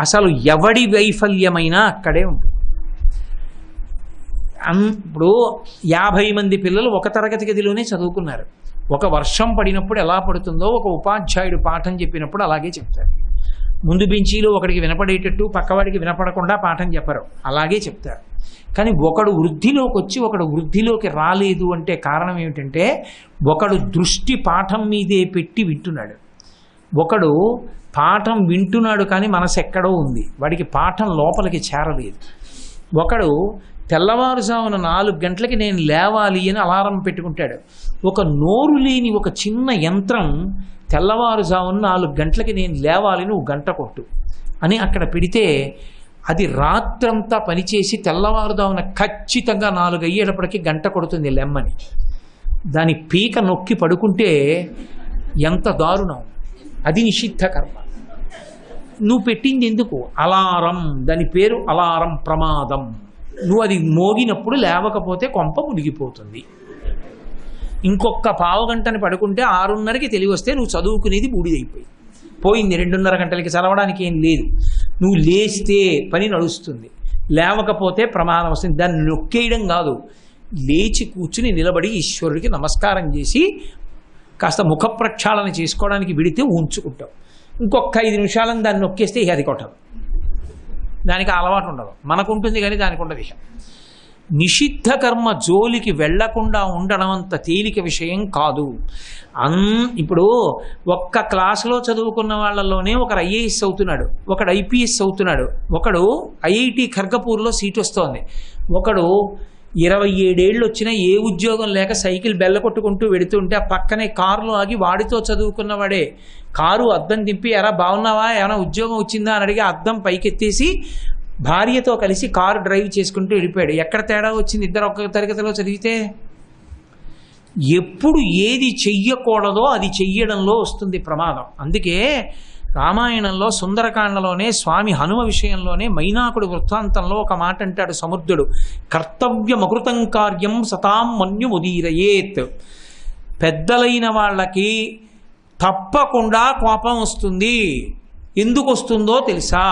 అసలు ఎవడి వైఫల్యమైనా అక్కడే ఉంటుంది. ఇప్పుడు 50 మంది పిల్లలు ఒక తరగతి గదిలోనే చదువుకున్నారు. ఒక వర్షం పడినప్పుడు ఎలా పడుతుందో ఒక ఉపాధ్యాయుడు పాఠం చెప్పినప్పుడు అలాగే చెప్తారు. ముందు బెంచీలో ఒకడికి వినపడేటట్టు పక్కవాడికి వినపడకుండా పాఠం చెప్పరు, అలాగే చెప్తారు. కానీ ఒకడు వృద్ధిలోకి వచ్చి ఒకడు వృద్ధిలోకి రాలేదు అంటే కారణం ఏమిటంటే ఒకడు దృష్టి పాఠం మీదే పెట్టి వింటున్నాడు, ఒకడు పాఠం వింటున్నాడు కానీ మనసు ఎక్కడో ఉంది, వాడికి పాఠం లోపలికి చేరలేదు. ఒకడు తెల్లవారుజామున 4 గంటలకి నేను లేవాలి అని అలారం పెట్టుకుంటాడు. ఒక నోరు లేని ఒక చిన్న యంత్రం తెల్లవారుజామున 4 గంటలకి నేను లేవాలి నువ్వు గంట కొట్టు అని అక్కడ పెడితే అది రాత్రంతా పనిచేసి తెల్లవారుజామున ఖచ్చితంగా 4 అయ్యేటప్పటికి గంట కొడుతుంది లెమ్మని. దాని పీక నొక్కి పడుకుంటే ఎంత దారుణం. అది నిషిద్ధ కర్మ. నువ్వు పెట్టింది ఎందుకు? అలారం, దాని పేరు అలారం, ప్రమాదం. నువ్వు అది మోగినప్పుడు లేవకపోతే కొంప మునిగిపోతుంది. ఇంకొక పావుగంటని పడుకుంటే 6:30కి తెలివి వస్తే నువ్వు చదువుకునేది బూడిదైపోయి పోయింది. 2:30 గంటలకి చదవడానికి ఏం లేదు. నువ్వు లేస్తే పని నడుస్తుంది, లేవకపోతే ప్రమాదం వస్తుంది. దాన్ని నొక్కేయడం కాదు, లేచి కూర్చుని నిలబడి ఈశ్వరుడికి నమస్కారం చేసి కాస్త ముఖ ప్రక్షాళన చేసుకోవడానికి విడితే ఉంచుకుంటావు. ఇంకొక 5 నిమిషాలను దాన్ని నొక్కేస్తే అది కొట్టదు. దానికి అలవాటు ఉండదు, మనకుంటుంది కానీ దానికి ఉండదు. నిషిద్ధ కర్మ జోలికి వెళ్లకుండా ఉండడం అంత తేలిక విషయం కాదు. ఇప్పుడు ఒక్క క్లాసులో చదువుకున్న వాళ్ళలోనే ఒకడు ఐఏఎస్ అవుతున్నాడు, ఒకడు ఐపీఎస్ అవుతున్నాడు, ఒకడు ఐఐటి ఖర్గపూర్లో సీట్ వస్తోంది, ఒకడు 27 ఏళ్ళు వచ్చినా ఏ ఉద్యోగం లేక సైకిల్ బెల్ల కొట్టుకుంటూ వెడుతుంటే ఆ పక్కనే కారులో ఆగి వాడితో చదువుకున్నవాడే కారు అద్దం దింపి ఎరా బాగున్నావా, ఏమైనా ఉద్యోగం వచ్చిందా అని అడిగి అద్దం పైకెత్తేసి భార్యతో కలిసి కారు డ్రైవ్ చేసుకుంటూ వెళ్ళిపోయాడు. ఎక్కడ తేడా వచ్చింది? ఇద్దరు ఒక్క తరగతిలో చదివితే. ఎప్పుడు ఏది చెయ్యకూడదో అది చెయ్యడంలో వస్తుంది ప్రమాదం. అందుకే రామాయణంలో సుందరకాండలోనే స్వామి హనుమ విషయంలోనే మైనాకుడి వృత్తాంతంలో ఒక మాట అంటాడు సముద్రుడు, కర్తవ్యమకృతం కార్యం సతాం మన్యుముదీరయేత్. పెద్దలైన వాళ్ళకి తప్పకుండా కోపం వస్తుంది. ఎందుకు వస్తుందో తెలుసా?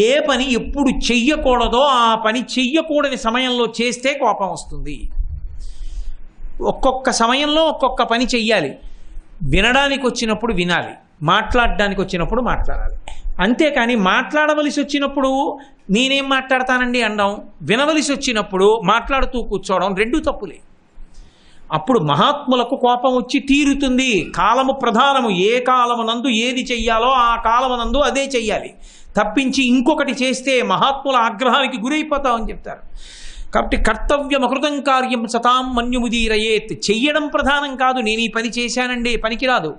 ఏ పని ఎప్పుడు చెయ్యకూడదో ఆ పని చెయ్యకూడని సమయంలో చేస్తే కోపం వస్తుంది. ఒక్కొక్క సమయంలో ఒక్కొక్క పని చెయ్యాలి. వినడానికి వచ్చినప్పుడు వినాలి, మాట్లాడడానికి వచ్చినప్పుడు మాట్లాడాలి. అంతేకాని మాట్లాడవలసి వచ్చినప్పుడు నేనేం మాట్లాడతానండి అనడం, వినవలసి వచ్చినప్పుడు మాట్లాడుతూ కూర్చోవడం, రెండూ తప్పులే. అప్పుడు మహాత్ములకు కోపం వచ్చి తీరుతుంది. కాలము ప్రధానము, ఏ కాలమునందు ఏది చెయ్యాలో ఆ కాలమునందు అదే చెయ్యాలి. తప్పించి ఇంకొకటి చేస్తే మహాత్ముల ఆగ్రహానికి గురైపోతామని చెప్తారు. కాబట్టి కర్తవ్యమకృతం కార్యం సతాం మన్యుముదీరయేత్. చెయ్యడం ప్రధానం కాదు, నేను ఈ పని చేశానండి పనికిరాదు.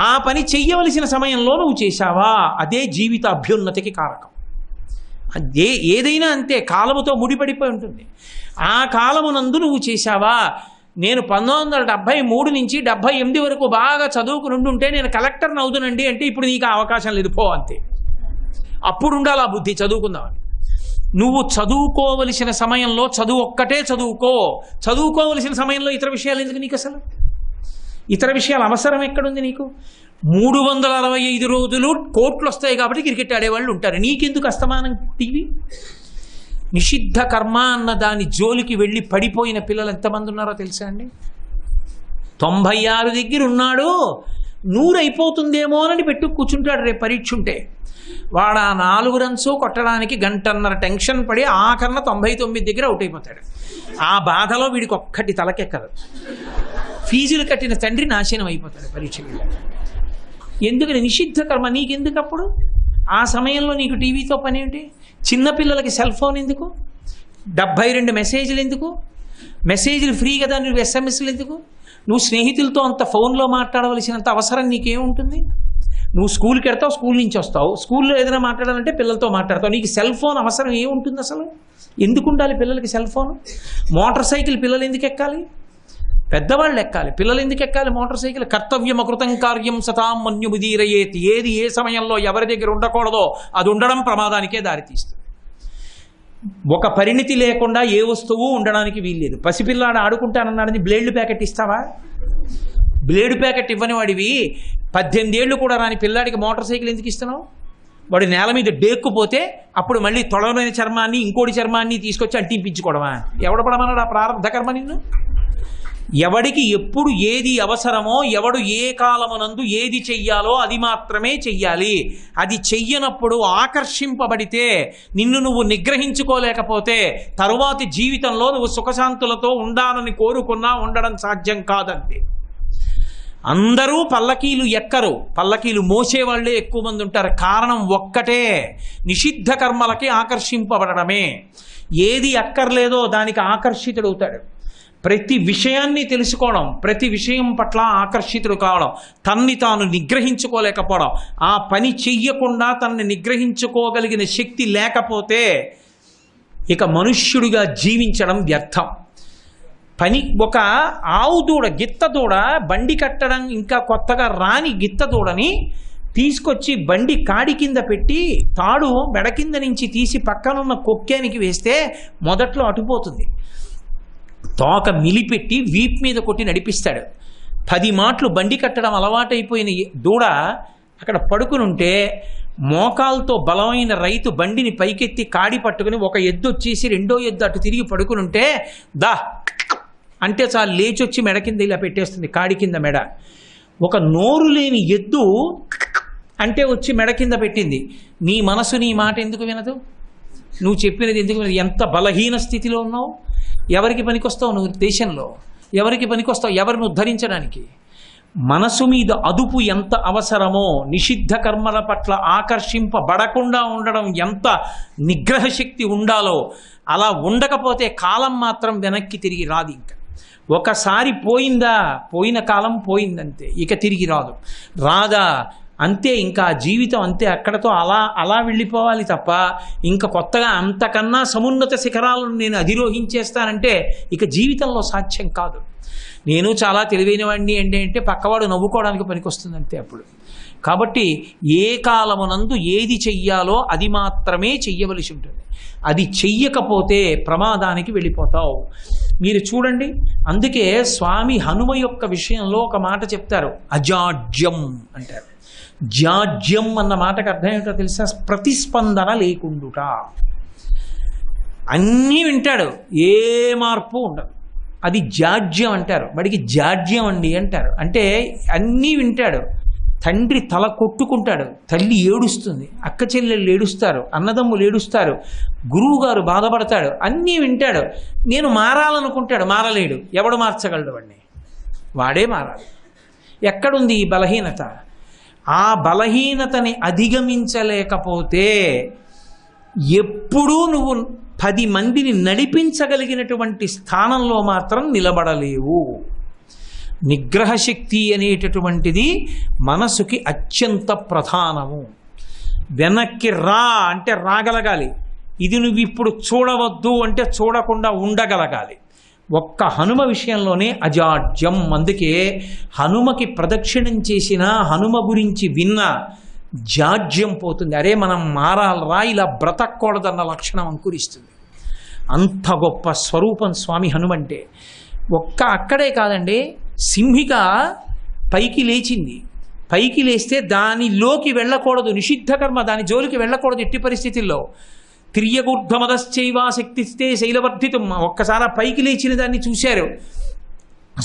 ఆ పని చెయ్యవలసిన సమయంలో నువ్వు చేశావా అదే జీవిత అభ్యున్నతికి కారకం. అదే ఏదైనా అంతే, కాలముతో ముడిపడిపోయి ఉంటుంది. ఆ కాలమునందు నువ్వు చేశావా? నేను 1973 నుంచి 78 వరకు బాగా చదువుకుని ఉండుంటే నేను కలెక్టర్ని అవుతునండి అంటే ఇప్పుడు నీకు అవకాశం లేదు, పో అంతే. అప్పుడు ఉండాలి ఆ బుద్ధి, చదువుకుందామని. నువ్వు చదువుకోవలసిన సమయంలో చదువు ఒక్కటే చదువుకో. చదువుకోవలసిన సమయంలో ఇతర విషయాలు ఎందుకు నీకు? అసలు ఇతర విషయాల అవసరం ఎక్కడుంది నీకు? 365 రోజులు కోట్లు వస్తాయి కాబట్టి క్రికెట్ ఆడేవాళ్ళు ఉంటారు, నీకెందుకు అస్తమానం టీవీ? నిషిద్ధ కర్మ అన్న దాని జోలికి వెళ్ళి పడిపోయిన పిల్లలు ఎంతమంది ఉన్నారో తెలుసా అండి? 96 దగ్గర ఉన్నాడు, 100 అయిపోతుందేమో అని పెట్టు కూర్చుంటాడు. రేపు పరీక్ష ఉంటే వాడు ఆ 4 రన్స్ కొట్టడానికి గంటన్నర టెన్షన్ పడి ఆఖరణ 99 దగ్గర అవుట్ అయిపోతాడు. ఆ బాధలో వీడికి ఒక్కటి తలకెక్కదు. ఫీజులు కట్టిన తండ్రి నాశనం అయిపోతాడు పరీక్షకి. ఎందుకని? నిషిద్ధ కర్మ. నీకెందుకు అప్పుడు? ఆ సమయంలో నీకు టీవీతో పని ఏంటి? చిన్నపిల్లలకి సెల్ ఫోన్ ఎందుకు? 72 మెసేజ్లు ఎందుకు? మెసేజ్లు ఫ్రీ కదా, నువ్వు ఎస్ఎంఎస్లు ఎందుకు? నువ్వు స్నేహితులతో అంత ఫోన్లో మాట్లాడవలసినంత అవసరం నీకేముంటుంది? నువ్వు స్కూల్కి వెళ్తావు, స్కూల్ నుంచి వస్తావు, స్కూల్లో ఏదైనా మాట్లాడాలంటే పిల్లలతో మాట్లాడతావు. నీకు సెల్ ఫోన్ అవసరం ఏముంటుంది అసలు? ఎందుకు ఉండాలి పిల్లలకి సెల్ ఫోన్? మోటార్ సైకిల్ పిల్లలు ఎందుకు ఎక్కాలి? పెద్దవాళ్ళు ఎక్కాలి, పిల్లలు ఎందుకు ఎక్కాలి మోటార్ సైకిల్? కర్తవ్యమకృతం కార్యం సతాం మన్యుముదీరయేత్. ఏది ఏ సమయంలో ఎవరి దగ్గర ఉండకూడదో అది ఉండడం ప్రమాదానికే దారితీస్తుంది. ఒక పరిణితి లేకుండా ఏ వస్తువు ఉండడానికి వీల్లేదు. పసిపిల్లాడు ఆడుకుంటానన్నాడని బ్లేడ్ ప్యాకెట్ ఇస్తావా? బ్లేడ్ ప్యాకెట్ ఇవ్వని వాడివి 18 ఏళ్ళు కూడా రాని పిల్లాడికి మోటార్ సైకిల్ ఎందుకు ఇస్తున్నావు? వాడు నేల మీద డేక్కుపోతే అప్పుడు మళ్ళీ తొడమైన చర్మాన్ని ఇంకోటి చర్మాన్ని తీసుకొచ్చి అంటింపించుకోవడమా? ఎవడ పడమన్నాడు ఆ ప్రారంభ కర్మ నిన్ను? ఎవడికి ఎప్పుడు ఏది అవసరమో, ఎవడు ఏ కాలమునందు ఏది చెయ్యాలో అది మాత్రమే చెయ్యాలి. అది చెయ్యనప్పుడు ఆకర్షింపబడితే, నిన్ను నువ్వు నిగ్రహించుకోలేకపోతే తరువాతి జీవితంలో నువ్వు సుఖశాంతులతో ఉండాలని కోరుకున్నా ఉండడం సాధ్యం కాదంతే. అందరూ పల్లకీలు ఎక్కరు, పల్లకీలు మోసేవాళ్లే ఎక్కువ మంది ఉంటారు. కారణం ఒక్కటే, నిషిద్ధ కర్మలకి ఆకర్షింపబడమే. ఏది అక్కర్లేదో దానికి ఆకర్షితుడవుతాడు. ప్రతి విషయాన్ని తెలుసుకోవడం, ప్రతి విషయం పట్ల ఆకర్షితుడు కావడం, తన్ని తాను నిగ్రహించుకోలేకపోవడం, ఆ పని చెయ్యకుండా తనని నిగ్రహించుకోగలిగిన శక్తి లేకపోతే ఇక మనుష్యుడిగా జీవించడం వ్యర్థం. ఒక ఆవు దూడ, గిత్త దూడ బండి కట్టడం ఇంకా కొత్తగా రాని గిత్త దూడని తీసుకొచ్చి బండి కాడి కింద పెట్టి తాడు మెడ కింద నుంచి తీసి పక్కనున్న కొక్కేనికి వేస్తే మొదట్లో అటుపోతుంది. తోక మిలిపెట్టి వీప్ మీద కొట్టి నడిపిస్తాడు. 10 మాటలు బండి కట్టడం అలవాటైపోయిన దూడ అక్కడ పడుకునుంటే మోకాలతో బలమైన రైతు బండిని పైకెత్తి కాడి పట్టుకుని ఒక ఎద్దు వచ్చేసి రెండో ఎద్దు అటు తిరిగి పడుకునుంటే దా అంటే చాలు లేచొచ్చి మెడ కింద ఇలా పెట్టేస్తుంది, కాడి కింద మెడ. ఒక నోరు లేని ఎద్దు అంటే వచ్చి మెడ కింద పెట్టింది. నీ మనసు నీ మాట ఎందుకు వినదు? నువ్వు చెప్పినది ఎందుకు వినదు? ఎంత బలహీన స్థితిలో ఉన్నావు? ఎవరికి పనికొస్తావు నువ్వు దేశంలో? ఎవరికి పనికొస్తావు? ఎవరిని ఉద్ధరించడానికి? మనసు మీద అదుపు ఎంత అవసరమో, నిషిద్ధ కర్మల పట్ల ఆకర్షింపబడకుండా ఉండడం ఎంత నిగ్రహ శక్తి ఉండాలో, అలా ఉండకపోతే కాలం మాత్రం వెనక్కి తిరిగి రాదు. ఇంకా ఒకసారి పోయిందా, పోయిన కాలం పోయిందంతే, ఇక తిరిగి రాదు. రాదా అంతే, ఇంకా జీవితం అంతే, అక్కడతో అలా వెళ్ళిపోవాలి తప్ప ఇంకా కొత్తగా అంతకన్నా సమున్నత శిఖరాలను నేను అధిరోహించేస్తానంటే ఇక జీవితంలో సాధ్యం కాదు. నేను చాలా తెలివైన వాడిని అంటే పక్కవాడు నవ్వుకోవడానికి పనికొస్తుంది అంతే అప్పుడు. కాబట్టి ఏ కాలమునందు ఏది చెయ్యాలో అది మాత్రమే చెయ్యవలసి ఉంటుంది. అది చెయ్యకపోతే ప్రమాదానికి వెళ్ళిపోతావు. మీరు చూడండి, అందుకే స్వామి హనుమ యొక్క విషయంలో ఒక మాట చెప్తారు, అజాడ్యం అంటారు. జాడ్యం అన్న మాటకు అర్థం ఏమిటో తెలుసా? ప్రతిస్పందన లేకుండుట. అన్నీ వింటాడు, ఏ మార్పు ఉండదు, అది జాడ్యం అంటారు. వాడికి జాడ్యం అండి అంటారు. అంటే అన్నీ వింటాడు. తండ్రి తల కొట్టుకుంటాడు, తల్లి ఏడుస్తుంది, అక్క చెల్లెళ్ళు ఏడుస్తారు, అన్నదమ్ములు ఏడుస్తారు, గురువుగారు బాధపడతాడు, అన్నీ వింటాడు. నేను మారాలనుకుంటాడు, మారలేడు. ఎవడు మార్చగలడు వాడిని? వాడే మారాలి. ఎక్కడుంది ఈ బలహీనత? ఆ బలహీనతని అధిగమించలేకపోతే ఎప్పుడూ నువ్వు 10 మందిని నడిపించగలిగినటువంటి స్థానంలో మాత్రం నిలబడలేవు. నిగ్రహశక్తి అనేటటువంటిది మనసుకి అత్యంత ప్రధానము. వెనక్కి రా అంటే రాగలగాలి. ఇది నువ్వు ఇప్పుడు చూడవద్దు అంటే చూడకుండా ఉండగలగాలి. ఒక్క హనుమ విషయంలోనే అజాడ్యం. అందుకే హనుమకి ప్రదక్షిణం చేసిన, హనుమ గురించి విన్న జాడ్యం పోతుంది. అరే మనం మారాలరా, ఇలా బ్రతకూడదన్న లక్షణం అంకురిస్తుంది. అంత గొప్ప స్వరూపం స్వామి హనుమంటే. అక్కడే కాదండి, సింహిక పైకి లేచింది. పైకి లేస్తే దానిలోకి వెళ్ళకూడదు, నిషిద్ధ కర్మ, దాని జోలికి వెళ్ళకూడదు ఎట్టి పరిస్థితుల్లో. తిర్యగూర్ధమదశ్చైవా శక్తిస్తే శైలవర్ధితం. ఒక్కసారి పైకి లేచిన దాన్ని చూశారు.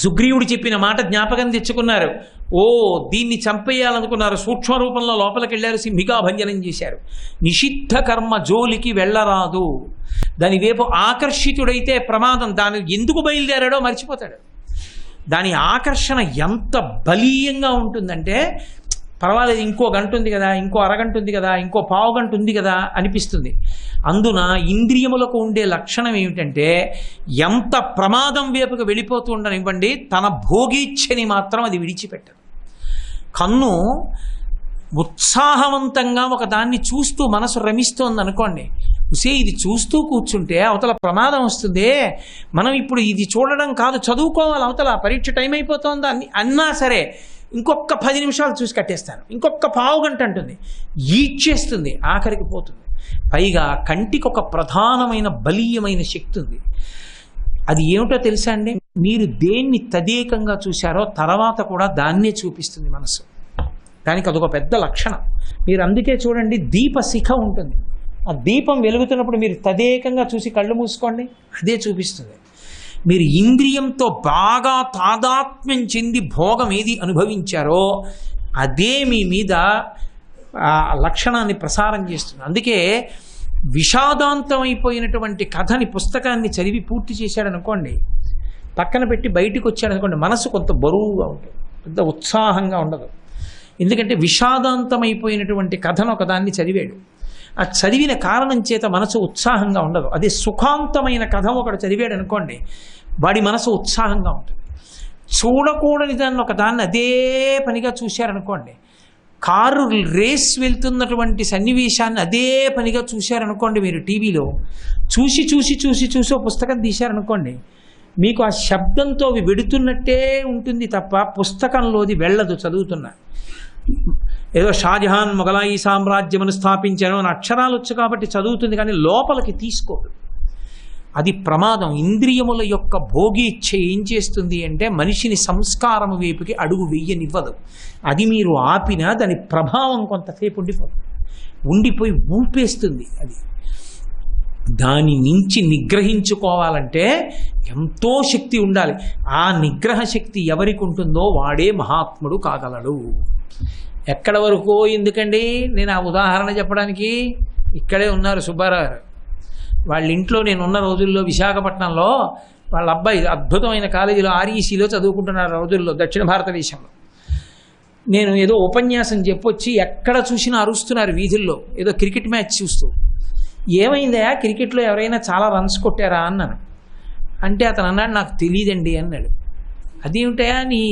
సుగ్రీవుడు చెప్పిన మాట జ్ఞాపకం తెచ్చుకున్నారు. దీన్ని చంపేయాలనుకున్నారు. సూక్ష్మ రూపంలో లోపలికి వెళ్ళారు, సింహికాభంజనం చేశారు. నిషిద్ధ కర్మ జోలికి వెళ్ళరాదు. దాని వైపు ఆకర్షితుడైతే ప్రమాదం. దాని ఎందుకు బయలుదేరాడో మర్చిపోతాడు. దాని ఆకర్షణ ఎంత బలీయంగా ఉంటుందంటే పర్వాలేదు, ఇంకో గంట ఉంది కదా, ఇంకో అరగంట ఉంది కదా, ఇంకో పావు గంట ఉంది కదా అనిపిస్తుంది. అందున ఇంద్రియములకు ఉండే లక్షణం ఏమిటంటే ఎంత ప్రమాదం వైపుకు వెళ్ళిపోతూ ఉండనివ్వండి, తన భోగీచ్ఛని మాత్రం అది విడిచిపెట్టదు. కన్ను ఉత్సాహవంతంగా ఒక దాన్ని చూస్తూ మనసు రమిస్తోంది అనుకోండి, ఇది చూస్తూ కూర్చుంటే అవతల ప్రమాదం వస్తుంది, మనం ఇప్పుడు ఇది చూడడం కాదు చదువుకోవాలి, అవతల పరీక్ష టైం అయిపోతుందా అన్నా సరే ఇంకొక 10 నిమిషాలు చూసి కట్టేస్తాను, ఇంకొక పావు గంట అంటుంది, ఈడ్చేస్తుంది, ఆఖరికి పోతుంది. పైగా కంటికి ఒక ప్రధానమైన బలీయమైన శక్తి ఉంది. అది ఏమిటో తెలుసా అండి? మీరు దేన్ని తదేకంగా చూశారో తర్వాత కూడా దాన్నే చూపిస్తుంది మనసు. దానికి అదొక పెద్ద లక్షణం. మీరు అందుకే చూడండి దీపశిఖ ఉంటుంది, ఆ దీపం వెలుగుతున్నప్పుడు మీరు తదేకంగా చూసి కళ్ళు మూసుకోండి, అదే చూపిస్తుంది. మీరు ఇంద్రియంతో బాగా తాదాత్మ్యం చెంది భోగం ఏది అనుభవించారో అదే మీ మీద ఆ లక్షణాన్ని ప్రసారం చేస్తుంది. అందుకే విషాదాంతమైపోయినటువంటి కథని పుస్తకాన్ని చదివి పూర్తి చేశాడనుకోండి, పక్కన పెట్టి బయటికి వచ్చాడనుకోండి, మనసు కొంత బరువుగా ఉంటుంది, పెద్ద ఉత్సాహంగా ఉండదు. ఎందుకంటే విషాదాంతమైపోయినటువంటి కథను ఒకదాన్ని చదివాడు, ఆ చదివిన కారణం చేత మనసు ఉత్సాహంగా ఉండదు. అదే సుఖాంతమైన కథ ఒకడు చదివాడు అనుకోండి, వాడి మనసు ఉత్సాహంగా ఉంటుంది. చూడకూడని దాన్ని ఒకదాన్ని అదే పనిగా చూశారనుకోండి, కారు రేస్ వెళ్తున్నటువంటి సన్నివేశాన్ని అదే పనిగా చూశారనుకోండి, మీరు టీవీలో చూసి చూసి చూసి చూసి ఒక పుస్తకం తీశారనుకోండి, మీకు ఆ శబ్దంతో అవి వెడుతున్నట్టే ఉంటుంది తప్ప పుస్తకంలోది వెళ్ళదు. చదువుతున్నా ఏదో షాజహాన్ మొఘలాయి సామ్రాజ్యమును స్థాపించాను అని అక్షరాలు వచ్చు కాబట్టి చదువుతుంది, కానీ లోపలికి తీసుకోదు. అది ప్రమాదం. ఇంద్రియముల యొక్క భోగీచ్ఛ ఏం చేస్తుంది అంటే మనిషిని సంస్కారం వైపుకి అడుగు వెయ్యనివ్వదు. అది మీరు ఆపినా దాని ప్రభావం కొంతసేపు ఉండిపోయి ఊపేస్తుంది. అది దాని నుంచి నిగ్రహించుకోవాలంటే ఎంతో శక్తి ఉండాలి. ఆ నిగ్రహ శక్తి ఎవరికి ఉంటుందో వాడే మహాత్ముడు కాగలడు. ఎక్కడ వరకు ఎందుకండి, నేను ఆ ఉదాహరణ చెప్పడానికి ఇక్కడే ఉన్నారు సుబ్బారావు గారు. వాళ్ళ ఇంట్లో నేను ఉన్న రోజుల్లో విశాఖపట్నంలో వాళ్ళ అబ్బాయి అద్భుతమైన కాలేజీలో ఆర్ఈసీలో చదువుకుంటున్నారు రోజుల్లో, దక్షిణ భారతదేశంలో. నేను ఏదో ఉపన్యాసం చెప్పొచ్చి ఎక్కడ చూసినా అరుస్తున్నారు వీధుల్లో, ఏదో క్రికెట్ మ్యాచ్ చూస్తూ. ఏమైందా, క్రికెట్లో ఎవరైనా చాలా రన్స్ కొట్టారా అన్నాను. అంటే అతను అన్నాడు, నాకు తెలియదండి అన్నాడు. అదేమిటయా, నీ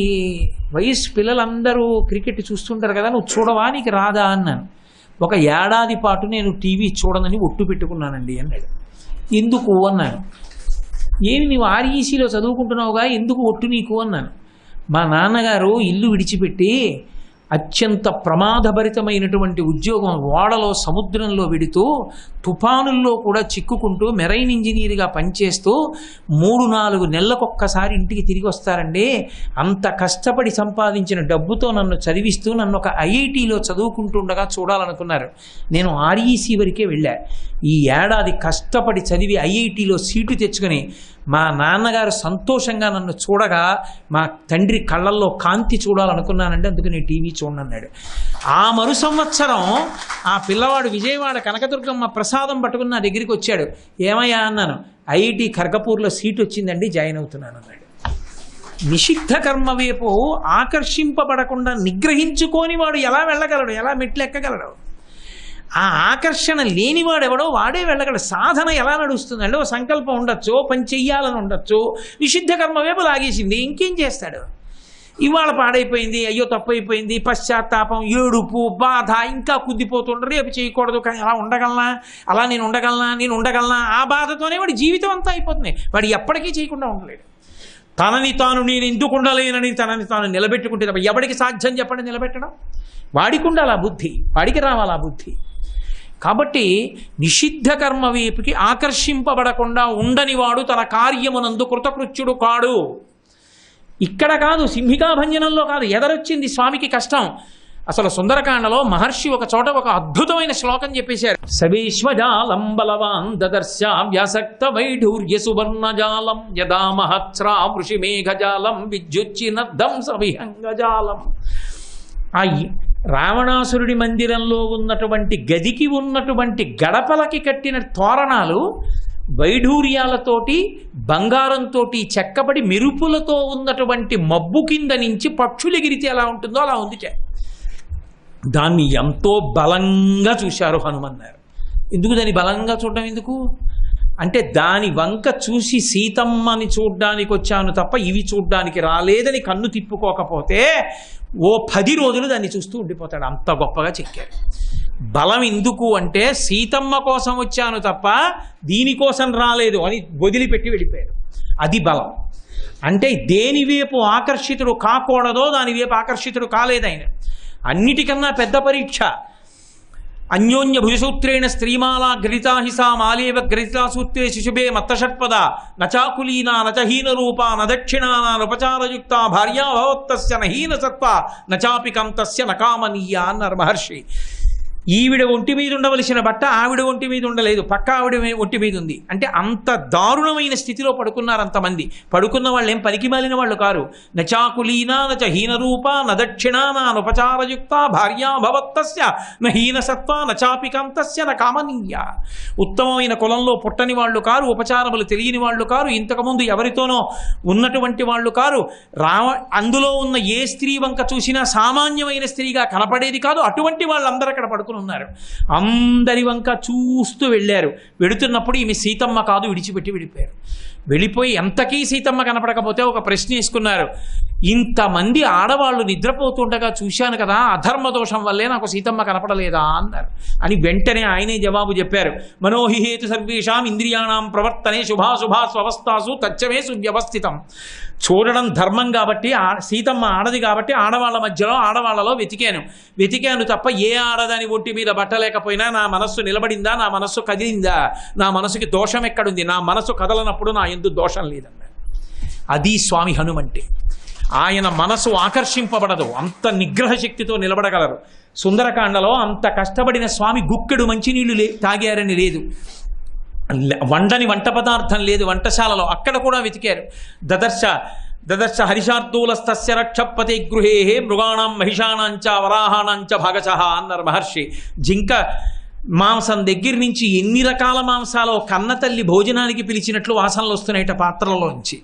వయసు పిల్లలందరూ క్రికెట్ చూస్తుంటారు కదా, నువ్వు చూడవా, నీకు రాదా అన్నాను. ఒక ఏడాది పాటు నేను టీవీ చూడనని ఒట్టు పెట్టుకున్నానండి అన్నాడు. ఎందుకు అన్నాను. ఏమి నీవు ఆర్ఈసీలో చదువుకుంటున్నావుగా, ఎందుకు ఒట్టు నీకు అన్నాను. మా నాన్నగారు ఇల్లు విడిచిపెట్టి అత్యంత ప్రమాదభరితమైనటువంటి ఉద్యోగం, ఓడలో సముద్రంలో వెడుతూ తుఫానుల్లో కూడా చిక్కుకుంటూ మెరైన్ ఇంజనీర్గా పనిచేస్తూ 3-4 నెలలకొక్కసారి ఇంటికి తిరిగి వస్తారండి. అంత కష్టపడి సంపాదించిన డబ్బుతో నన్ను చదివిస్తూ నన్ను ఒక ఐఐటీలో చదువుకుంటుండగా చూడాలనుకున్నారు. నేను ఆర్ఈసీ వరకే వెళ్ళా. ఈ ఏడాది కష్టపడి చదివి ఐఐటీలో సీటు తెచ్చుకొని మా నాన్నగారు సంతోషంగా నన్ను చూడగా మా తండ్రి కళ్ళల్లో కాంతి చూడాలనుకున్నానండి, అందుకు నేను టీవీ చూడనన్నాడు. ఆ మరు సంవత్సరం ఆ పిల్లవాడు విజయవాడ కనకదుర్గమ్మ ప్రసాదం పట్టుకుని నా దగ్గరికి వచ్చాడు. ఏమయ్యా అన్నాను. ఐఐటి ఖర్గపూర్లో సీట్ వచ్చిందండి, జాయిన్ అవుతున్నాను అన్నాడు. నిషిద్ధ కర్మ వైపు ఆకర్షింపబడకుండా నిగ్రహించుకొని వాడు ఎలా వెళ్ళగలడు, ఎలా మెట్లు ఎక్కగలడు? ఆ ఆకర్షణ లేనివాడెవడో వాడే వెళ్ళగలడు. సాధన ఎలా నడుస్తుందండి, ఓ సంకల్పం ఉండొచ్చు, పని చెయ్యాలని ఉండొచ్చు, నిషిద్ధ కర్మ వైపు లాగేసింది, ఇంకేం చేస్తాడు? ఇవాళ పాడైపోయింది, అయ్యో తప్పైపోయింది, పశ్చాత్తాపం, ఏడుపు, బాధ, ఇంకా కుద్దిపోతుండ్రు, రేపు చేయకూడదు, కానీ అలా ఉండగలనా, అలా నేను ఉండగలనా, ఆ బాధతోనే వాడి జీవితం అంతా అయిపోతుంది. వాడు ఎప్పటికీ చేయకుండా ఉండలేడు. తనని తాను నేను ఎందుకు ఉండలేనని తనని తాను నిలబెట్టుకుంటే తప్ప ఎవడికి సాధ్యం చెప్పండి నిలబెట్టడం? వాడికి ఉండాలి ఆ బుద్ధి, వాడికి రావాలి ఆ బుద్ధి. కాబట్టి నిషిద్ధ కర్మ వైపుకి ఆకర్షింపబడకుండా ఉండని వాడు తన కార్యమునందు కృతకృత్యుడు కాడు. ఇక్కడ కాదు, సింహికా భంజనంలో కాదు, ఎదరొచ్చింది స్వామికి కష్టం. అసలు సుందరకాండలో మహర్షి ఒక చోట ఒక అద్భుతమైన శ్లోకం చెప్పేశారు. సవేశ్వజాలం బలవాన్ దదర్శ వ్యాసక్త వైఢూర్య సువర్ణజాలం యదా మహత్స్రా వృషి మేఘజాలం విద్యుచ్చినద్దం సవిహంగజాలం. ఆ రావణాసురుడి మందిరంలో ఉన్నటువంటి గదికి ఉన్నటువంటి గడపలకి కట్టిన తోరణాలు వైఢూర్యాలతోటి బంగారంతో చెక్కబడి మెరుపులతో ఉన్నటువంటి మబ్బు కింద నుంచి పక్షులు ఎగిరితే ఎలా ఉంటుందో అలా ఉంది. దాన్ని ఎంతో బలంగా చూశారు హనుమన్నారు. ఎందుకు దాన్ని బలంగా చూడడం ఎందుకు అంటే, దాని వంక చూసి సీతమ్మని చూడ్డానికి వచ్చాను తప్ప ఇవి చూడ్డానికి రాలేదని కన్ను తిప్పుకోకపోతే ఓ 10 రోజులు దాన్ని చూస్తూ ఉండిపోతాడు. అంత గొప్పగా చెక్కారు. బలం ఎందుకు అంటే, సీతమ్మ కోసం వచ్చాను తప్ప దీనికోసం రాలేదు అని వదిలిపెట్టి వెళ్ళిపోయాడు. అది బలం. అంటే దేని వైపు ఆకర్షితుడు కాకూడదో దాని వైపు ఆకర్షితుడు కాలేదైన. అన్నిటికన్నా పెద్ద పరీక్ష. అన్యోన్య భుజసూత్రేణ స్త్రీమాలా గ్రహితా హిసా మాలేవ గ్రహితా సూత్రే శిశుభే మత్తషట్పద నచాకులీనా నచహీన రూపా నదక్షిణానా ఉపచారయుక్త భార్యా భవత్తస్య నహీన సత్వ నచాపి కంతస్య నకామనీయ అన్నారు మహర్షి. ఈవిడ ఒంటి మీద ఉండవలసిన బట్ట ఆవిడ ఒంటి మీద ఉండలేదు, పక్క ఆవిడ ఒంటి మీద ఉంది. అంటే అంత దారుణమైన స్థితిలో పడుకున్నారు అంతమంది. పడుకున్న వాళ్ళు ఏం పనికి మాలిన వాళ్ళు కారు. నచాకులీనా నచ హీనరూప నదక్షిణా నానుపచారయుక్త భార్యా భవత్తస్య నహీనసత్వ నచాపికాంతస్య న కామనీయ. ఉత్తమమైన కులంలో పుట్టని వాళ్ళు కారు, ఉపచారములు తెలియని వాళ్ళు కారు, ఇంతకుముందు ఎవరితోనో ఉన్నటువంటి వాళ్ళు కారు. అందులో ఉన్న ఏ స్త్రీ వంక చూసినా సామాన్యమైన స్త్రీగా కనపడేది కాదు. అటువంటి వాళ్ళందరూ అక్కడ పడుకున్నారు. అందరి వంక చూస్తూ వెళ్ళారు. వెడుతున్నప్పుడు ఈమె సీతమ్మ కాదు, విడిచిపెట్టి వెళ్ళిపోయారు. వెళ్ళిపోయి ఎంతకీ సీతమ్మ కనపడకపోతే ఒక ప్రశ్న వేసుకున్నారు. ఇంతమంది ఆడవాళ్ళు నిద్రపోతుండగా చూశాను కదా, అధర్మ దోషం వల్లే నాకు సీతమ్మ కనపడలేదా అన్నారు. అని వెంటనే ఆయనే జవాబు చెప్పారు. మనోహిహేతు సర్వేషాం ఇంద్రియాణం ప్రవర్తనే శుభాశుభా స్వవస్థాసు తచ్చమే సువ్యవస్థితం. చూడడం ధర్మం కాబట్టి, సీతమ్మ ఆడది కాబట్టి ఆడవాళ్ళ మధ్యలో ఆడవాళ్ళలో వెతికాను తప్ప ఏ ఆడదాని ఒంటి మీద బట్టలేకపోయినా నా మనస్సు నిలబడిందా, నా మనస్సు కదిలిందా, నా మనసుకి దోషం ఎక్కడుంది, నా మనస్సు కదలనప్పుడు నా యందు దోషం లేదన్నారు. అది స్వామి హనుమంటే. ఆయన మనసు ఆకర్షింపబడదు, అంత నిగ్రహ శక్తితో నిలబడగలరు. సుందరకాండలో అంత కష్టపడిన స్వామి గుక్కెడు మంచినీళ్లు తాగారని లేదు, వండని వంట పదార్థం లేదు వంటశాలలో, అక్కడ కూడా వెతికారు. దదర్శ హరిషార్దూలస్తస్య రక్షపతే గృహే మృగాణం మహిషాణాంచ వరాహాణాంచ భాగశః అన్నారు మహర్షి. జింక మాంసం దగ్గర నుంచి ఎన్ని రకాల మాంసాలో కన్నతల్లి భోజనానికి పిలిచినట్లు వాసనలు వస్తున్నాయట పాత్రలోంచి.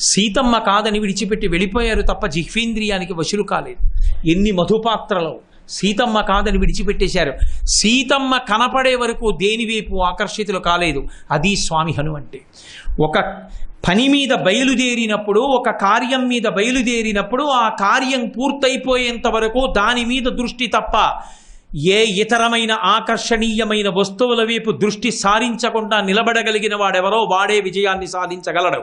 సీతమ్మ కాదని విడిచిపెట్టి వెళ్ళిపోయారు తప్ప జిహ్వేంద్రియానికి వశులు కాలేదు. ఎన్ని మధుపాత్రలో సీతమ్మ కాదని విడిచిపెట్టేశారు. సీతమ్మ కనపడే వరకు దేనివైపు ఆకర్షితులు కాలేదు. అది స్వామి హనుమంటే. ఒక పని మీద బయలుదేరినప్పుడు, ఒక కార్యం మీద బయలుదేరినప్పుడు ఆ కార్యం పూర్తయిపోయేంత వరకు దాని మీద దృష్టి తప్ప ఏ ఇతరమైన ఆకర్షణీయమైన వస్తువుల వైపు దృష్టి సారించకుండా నిలబడగలిగిన వాడెవరో వాడే విజయాన్ని సాధించగలడు.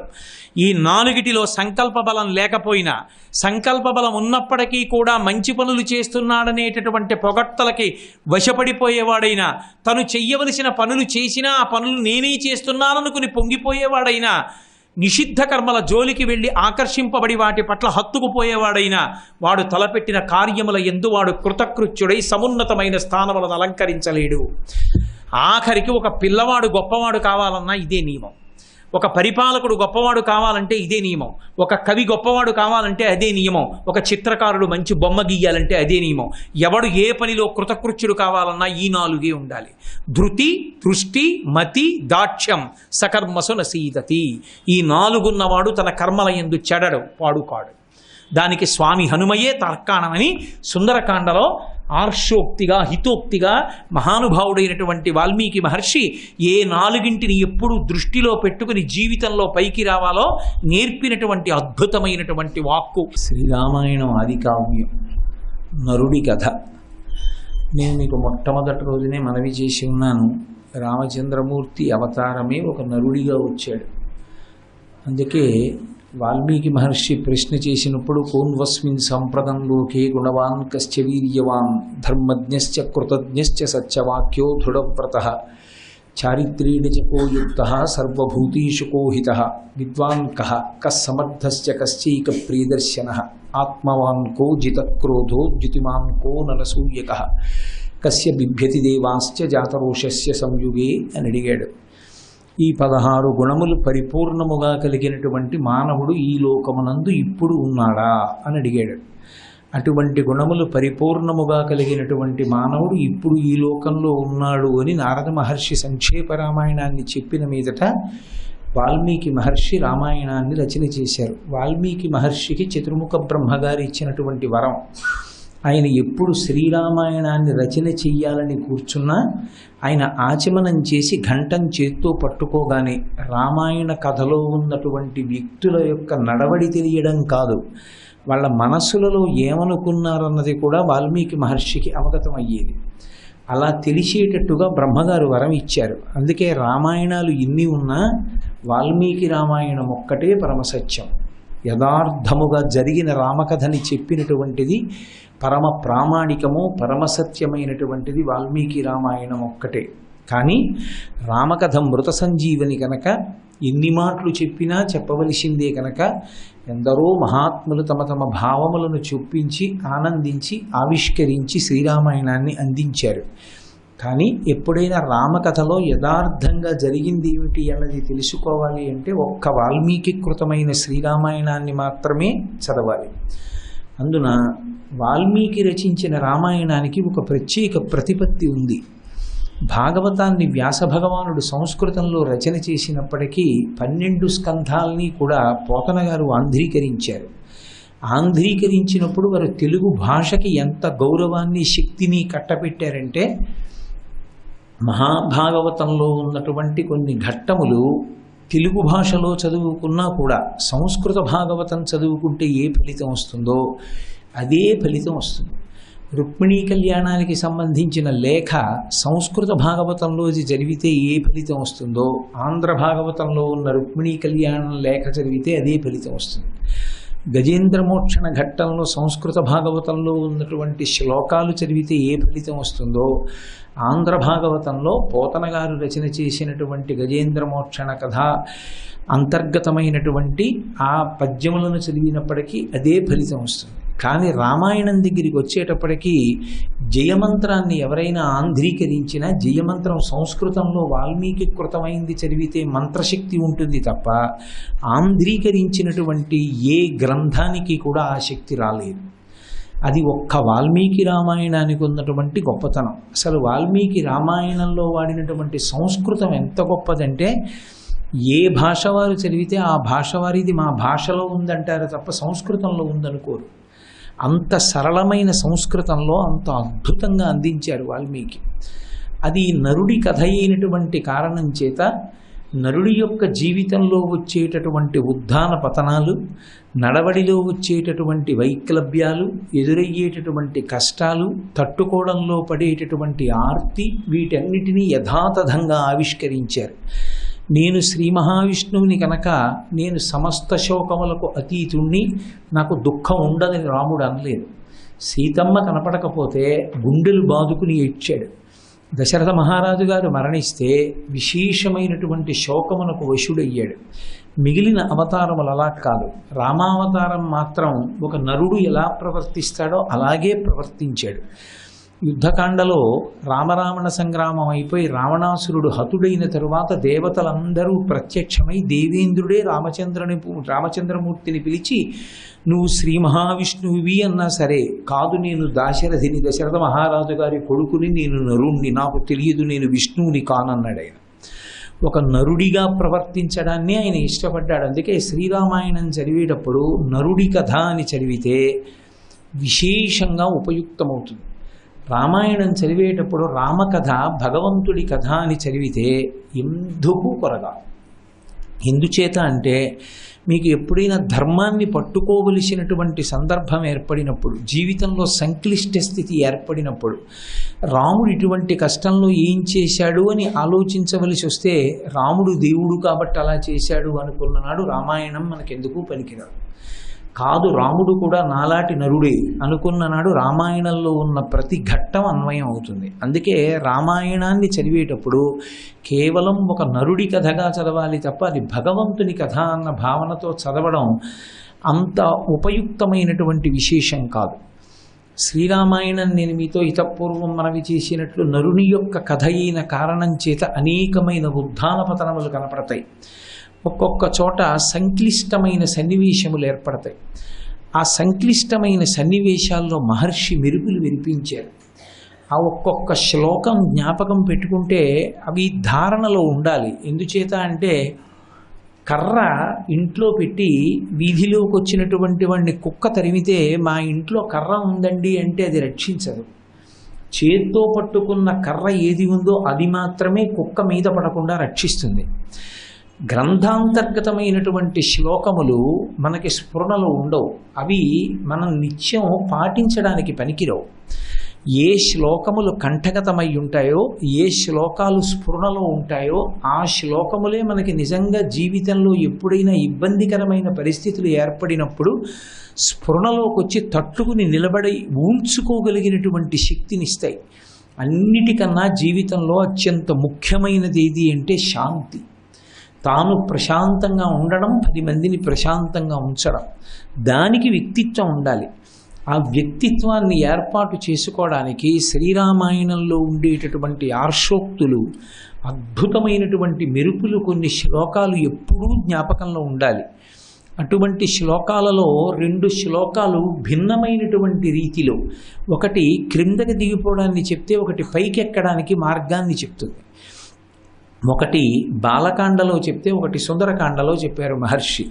ఈ నాలుగిటిలో సంకల్ప బలం లేకపోయినా, సంకల్ప బలం ఉన్నప్పటికీ కూడా మంచి పనులు చేస్తున్నాడనేటటువంటి పొగడ్తలకి వశపడిపోయేవాడైనా, తను చెయ్యవలసిన పనులు చేసినా ఆ పనులు నేనే చేస్తున్నాననుకుని పొంగిపోయేవాడైనా, నిషిద్ధ కర్మల జోలికి వెళ్ళి ఆకర్షింపబడి వాటి పట్ల హత్తుకుపోయేవాడైనా, వాడు తలపెట్టిన కార్యముల యందు వాడు కృతకృత్యుడై సమున్నతమైన స్థానములను అలంకరించలేడు. ఆఖరికి ఒక పిల్లవాడు గొప్పవాడు కావాలన్నా ఇదే నియమం, ఒక పరిపాలకుడు గొప్పవాడు కావాలంటే ఇదే నియమం, ఒక కవి గొప్పవాడు కావాలంటే అదే నియమం, ఒక చిత్రకారుడు మంచి బొమ్మ గీయాలంటే అదే నియమం. ఎవడు ఏ పనిలో కృతకృత్యుడు కావాలన్నా ఈ నాలుగే ఉండాలి. ధృతి, దృష్టి, మతి, దాక్ష్యం సకర్మసు నసీదతి. ఈ నాలుగున్నవాడు తన కర్మల యందు చెడడు, పాడుకాడు. దానికి స్వామి హనుమయే తార్కాణమని సుందరకాండలో ఆర్షోక్తిగా, హితోక్తిగా మహానుభావుడైనటువంటి వాల్మీకి మహర్షి ఏ నాలుగింటిని ఎప్పుడు దృష్టిలో పెట్టుకుని జీవితంలో పైకి రావాలో నేర్పినటువంటి అద్భుతమైనటువంటి వాక్కు. శ్రీరామాయణం ఆది కావ్యం, నరుడి కథ. నేను మీకు మొట్టమొదటి రోజునే మనవి చేసి ఉన్నాను, రామచంద్రమూర్తి అవతారమే ఒక నరుడిగా వచ్చాడు. అందుకే వాల్మీకి మహర్షి ప్రశ్న చేసినప్పుడు కోన్వస్మిన్ సంప్రదం లోకే గుణవాన్ కశ్చ వీర్యవాన్ ధర్మజ్ఞశ్చ కృతజ్ఞశ్చ సత్యవాక్యో దృఢవ్రతః చారిత్రేణ చ కో యుక్తః సర్వభూతీషు కో హితః విద్వాన్ కః కస్సమర్థశ్చ కశ్చైక ప్రియదర్శనః ఆత్మవాన్ కో జితక్రోధో జ్యుతిమాన్ కో నలసూయకః కస్య బిభ్యతి దేవాశ్చ జాతరోషస్య సంయుగే అని అడిగాడు. ఈ 16 గుణములు పరిపూర్ణముగా కలిగినటువంటి మానవుడు ఈ లోకమునందు ఇప్పుడు ఉన్నాడా అని అడిగాడు. అటువంటి గుణములు పరిపూర్ణముగా కలిగినటువంటి మానవుడు ఇప్పుడు ఈ లోకంలో ఉన్నాడు అని నారద మహర్షి సంక్షేప రామాయణాన్ని చెప్పిన మీదట వాల్మీకి మహర్షి రామాయణాన్ని రచన చేశారు. వాల్మీకి మహర్షికి చతుర్ముఖ బ్రహ్మగారు ఇచ్చినటువంటి వరం. ఆయన ఎప్పుడు శ్రీరామాయణాన్ని రచన చెయ్యాలని కూర్చున్నా ఆయన ఆచమనం చేసి ఘంటం చేత్తో పట్టుకోగానే రామాయణ కథలో ఉన్నటువంటి వ్యక్తుల యొక్క నడవడి తెలియడం కాదు, వాళ్ళ మనస్సులలో ఏమనుకున్నారన్నది కూడా వాల్మీకి మహర్షికి అవగతం అయ్యేది. అలా తెలిసేటట్టుగా బ్రహ్మగారు వరం ఇచ్చారు. అందుకే రామాయణాలు ఇన్ని ఉన్నా వాల్మీకి రామాయణం ఒక్కటే పరమసత్యం. యథార్థముగా జరిగిన రామకథని చెప్పినటువంటిది పరమ ప్రామాణికము, పరమసత్యమైనటువంటిది వాల్మీకి రామాయణం ఒక్కటే. కానీ రామకథ మృత సంజీవని కనుక ఎన్ని మాటలు చెప్పినా చెప్పవలసిందే కనుక ఎందరో మహాత్ములు తమ తమ భావములను చొప్పించి ఆనందించి ఆవిష్కరించి శ్రీరామాయణాన్ని అందించారు. కానీ ఎప్పుడైనా రామకథలో యథార్థంగా జరిగింది ఏమిటి అన్నది తెలుసుకోవాలి అంటే ఒక్క వాల్మీకీకృతమైన శ్రీరామాయణాన్ని మాత్రమే చదవాలి. అందున వాల్మీకి రచించిన రామాయణానికి ఒక ప్రత్యేక ప్రతిపత్తి ఉంది. భాగవతాన్ని వ్యాస భగవానుడు సంస్కృతంలో రచన చేసినప్పటికీ 12 స్కంధాల్ని కూడా పోతన గారు ఆంధ్రీకరించారు. ఆంధ్రీకరించినప్పుడు వారు తెలుగు భాషకి ఎంత గౌరవాన్ని శక్తిని కట్టబెట్టారంటే మహాభాగవతంలో ఉన్నటువంటి కొన్ని ఘట్టములు తెలుగు భాషలో చదువుకున్నా కూడా సంస్కృత భాగవతం చదువుకుంటే ఏ ఫలితం వస్తుందో అదే ఫలితం వస్తుంది. రుక్మిణీ కళ్యాణానికి సంబంధించిన లేఖ సంస్కృత భాగవతంలో చదివితే ఏ ఫలితం వస్తుందో ఆంధ్ర భాగవతంలో ఉన్న రుక్మిణీ కళ్యాణం లేఖ చదివితే అదే ఫలితం వస్తుంది. గజేంద్రమోక్షణ ఘట్టంలో సంస్కృత భాగవతంలో ఉన్నటువంటి శ్లోకాలు చదివితే ఏ ఫలితం వస్తుందో ఆంధ్ర భాగవతంలో పోతన గారు రచన చేసినటువంటి గజేంద్రమోక్షణ కథ అంతర్గతమైనటువంటి ఆ పద్యములను చదివినప్పటికీ అదే ఫలితం వస్తుంది. కానీ రామాయణం దగ్గరికి వచ్చేటప్పటికీ జయమంత్రాన్ని ఎవరైనా ఆంధ్రీకరించినా జయమంత్రం సంస్కృతంలో వాల్మీకీకృతమైంది చదివితే మంత్రశక్తి ఉంటుంది తప్ప ఆంధ్రీకరించినటువంటి ఏ గ్రంథానికి కూడా ఆ శక్తి రాలేదు. అది ఒక్క వాల్మీకి రామాయణానికి ఉన్నటువంటి గొప్పతనం. అసలు వాల్మీకి రామాయణంలో వాడినటువంటి సంస్కృతం ఎంత గొప్పదంటే ఏ భాష వారు చదివితే ఆ భాష వారిది మా భాషలో ఉందంటారు తప్ప సంస్కృతంలో ఉందనుకోరు. అంత సరళమైన సంస్కృతంలో అంత అద్భుతంగా అందించారు వాల్మీకి. అది నరుడి కథ అయినటువంటి కారణం చేత నరుడి యొక్క జీవితంలో వచ్చేటటువంటి ఉత్థాన పతనాలు, నడవడిలో వచ్చేటటువంటి వైక్లభ్యాలు, ఎదురయ్యేటటువంటి కష్టాలు, తట్టుకోవడంలో పడేటటువంటి ఆర్తి, వీటన్నిటినీ యథాతథంగా ఆవిష్కరించారు. నేను శ్రీ మహావిష్ణువుని కనుక నేను సమస్త శోకములకు అతీతుణ్ణి, నాకు దుఃఖం ఉండదని రాముడు అనలేదు. సీతమ్మ కనపడకపోతే గుండెలు బాదుకుని ఏడ్చాడు. దశరథ మహారాజు గారు మరణిస్తే విశేషమైనటువంటి శోకమునకు వశుడయ్యాడు. మిగిలిన అవతారములు అలా కాదు. రామావతారం మాత్రం ఒక నరుడు ఎలా ప్రవర్తిస్తాడో అలాగే ప్రవర్తించాడు. యుద్ధకాండలో రామరావణ సంగ్రామం అయిపోయి రావణాసురుడు హతుడైన తరువాత దేవతలందరూ ప్రత్యక్షమై దేవేంద్రుడే రామచంద్రమూర్తిని పిలిచి నువ్వు శ్రీ మహావిష్ణువువి అన్నా సరే, కాదు నేను దాశరథిని, దశరథ మహారాజు గారి కొడుకుని, నేను నరుణ్ణి, నాకు తెలియదు, నేను విష్ణువుని కానన్నాడు ఆయన. ఒక నరుడిగా ప్రవర్తించడాన్ని ఆయన ఇష్టపడ్డాడు. అందుకే శ్రీరామాయణం చదివేటప్పుడు నరుడి కథ అని చదివితే విశేషంగా ఉపయుక్తమవుతుంది. రామాయణం చదివేటప్పుడు రామకథ భగవంతుడి కథ అని చదివితే ఎందుకు కొరగా. ఎందుచేత అంటే మీకు ఎప్పుడైనా ధర్మాన్ని పట్టుకోవలసినటువంటి సందర్భం ఏర్పడినప్పుడు, జీవితంలో సంక్లిష్ట స్థితి ఏర్పడినప్పుడు, రాముడు ఇటువంటి కష్టంలో ఏం చేశాడు అని ఆలోచించవలసి వస్తే రాముడు దేవుడు కాబట్టి అలా చేశాడు అనుకున్ననాడు రామాయణం మనకెందుకు పనికిరాదు. కాదు, రాముడు కూడా నాలాటి నరుడే అనుకున్ననాడు రామాయణంలో ఉన్న ప్రతి ఘట్టం అన్వయం అవుతుంది. అందుకే రామాయణాన్ని చదివేటప్పుడు కేవలం ఒక నరుడి కథగా చదవాలి తప్ప అది భగవంతుని కథ అన్న భావనతో చదవడం అంత ఉపయుక్తమైనటువంటి విశేషం కాదు. శ్రీరామాయణం నేను మీతో ఇతపూర్వం మనవి చేసినట్లు నరుని యొక్క కథ అయిన కారణం చేత అనేకమైన ఉత్థాన పతనములు కనపడతాయి. ఒక్కొక్క చోట సంక్లిష్టమైన సన్నివేశములు ఏర్పడతాయి. ఆ సంక్లిష్టమైన సన్నివేశాల్లో మహర్షి మెరుపులు వినిపించారు. ఆ ఒక్కొక్క శ్లోకం జ్ఞాపకం పెట్టుకుంటే అవి ధారణలో ఉండాలి. ఎందుచేత అంటే కర్ర ఇంట్లో పెట్టి వీధిలోకి వచ్చినటువంటి వాడిని కుక్క తరిమితే మా ఇంట్లో కర్ర ఉందండి అంటే అది రక్షించదు. చేత్తో పట్టుకున్న కర్ర ఏది ఉందో అది మాత్రమే కుక్క మీద పడకుండా రక్షిస్తుంది. గ్రంథాంతర్గతమైనటువంటి శ్లోకములు మనకి స్ఫురణలో ఉండవు. అవి మనం నిత్యం పాటించడానికి పనికిరావు. ఏ శ్లోకములు కంఠగతమై ఉంటాయో, ఏ శ్లోకాలు స్ఫురణలో ఉంటాయో ఆ శ్లోకములే మనకి నిజంగా జీవితంలో ఎప్పుడైనా ఇబ్బందికరమైన పరిస్థితులు ఏర్పడినప్పుడు స్ఫురణలోకి వచ్చి తట్టుకుని నిలబడి ఊల్చుకోగలిగినటువంటి శక్తినిస్తాయి. అన్నిటికన్నా జీవితంలో అత్యంత ముఖ్యమైనది ఏది అంటే శాంతి. తాను ప్రశాంతంగా ఉండడం, 10 మందిని ప్రశాంతంగా ఉంచడం, దానికి వ్యక్తిత్వం ఉండాలి. ఆ వ్యక్తిత్వాన్ని ఏర్పాటు చేసుకోవడానికి శ్రీరామాయణంలో ఉండేటటువంటి ఆర్షోక్తులు, అద్భుతమైనటువంటి మెరుపులు, కొన్ని శ్లోకాలు ఎప్పుడూ జ్ఞాపకంలో ఉండాలి. అటువంటి శ్లోకాలలో 2 శ్లోకాలు భిన్నమైనటువంటి రీతిలో, ఒకటి క్రిందకి దిగిపోవడాన్ని చెప్తే, ఒకటి పైకి ఎక్కడానికి మార్గాన్ని చెప్తుంది. ఒకటి బాలకాండలో చెప్తే, ఒకటి సుందరకాండలో చెప్పారు మహర్షి.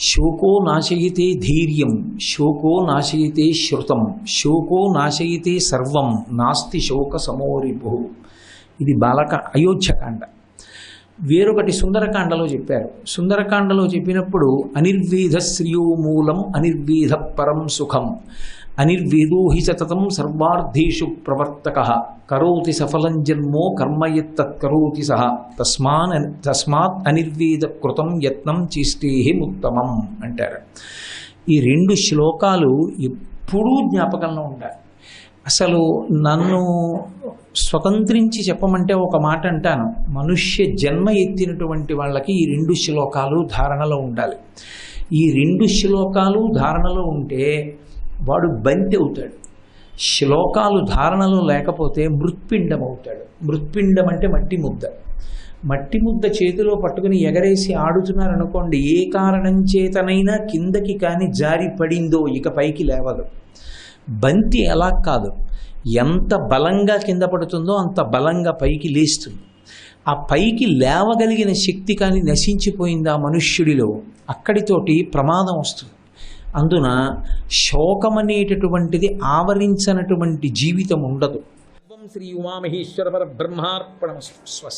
శోకో నాశయితే ధైర్యం, శోకో నాశయితే శృతం, శోకో నాశయితే సర్వం, నాస్తి శోక సమోరిభు. ఇది అయోధ్యకాండ. వేరొకటి సుందరకాండలో చెప్పారు. సుందరకాండలో చెప్పినప్పుడు అనిర్వేద శ్రియో మూలం అనిర్వేద పరం సుఖం, అనిర్వేదో హి సతతం సర్వార్థేషు ప్రవర్తక, కరోతి సఫలం జన్మో కర్మయత్తత్కరోతి సహ, తస్మాత్ అనిర్వేద కృతం యత్నం చేష్టేహిముత్తమం అంటారు. ఈ 2 శ్లోకాలు ఎప్పుడూ జ్ఞాపకంలో ఉండాలి. అసలు నన్ను స్వతంత్రించి చెప్పమంటే ఒక మాట అంటాను, మనుష్య జన్మ ఎత్తినటువంటి వాళ్ళకి ఈ 2 శ్లోకాలు ధారణలో ఉండాలి. ఈ 2 శ్లోకాలు ధారణలో ఉంటే వాడు బంతి అవుతాడు. శ్లోకాలు ధారణలో లేకపోతే మృత్పిండం అవుతాడు. మృత్పిండం అంటే మట్టి ముద్ద. మట్టి ముద్ద చేతిలో పట్టుకుని ఎగరేసి ఆడుతున్నారనుకోండి, ఏ కారణం చేతనైనా కిందకి కానీ జారి పడిందో ఇక పైకి లేవదు. బంతి అలా కాదు, ఎంత బలంగా కింద పడుతుందో అంత బలంగా పైకి లేస్తుంది. ఆ పైకి లేవగలిగిన శక్తి కానీ నశించిపోయింది ఆ మనుష్యుడిలో, అక్కడితోటి ప్రమాదం వస్తుంది. అందున శోకమనేటటువంటిది ఆవరించనటువంటి జీవితం ఉండదు. శ్రీ ఉమామహేశ్వర పరబ్రహ్మార్పణమస్తు. స్వస్తి.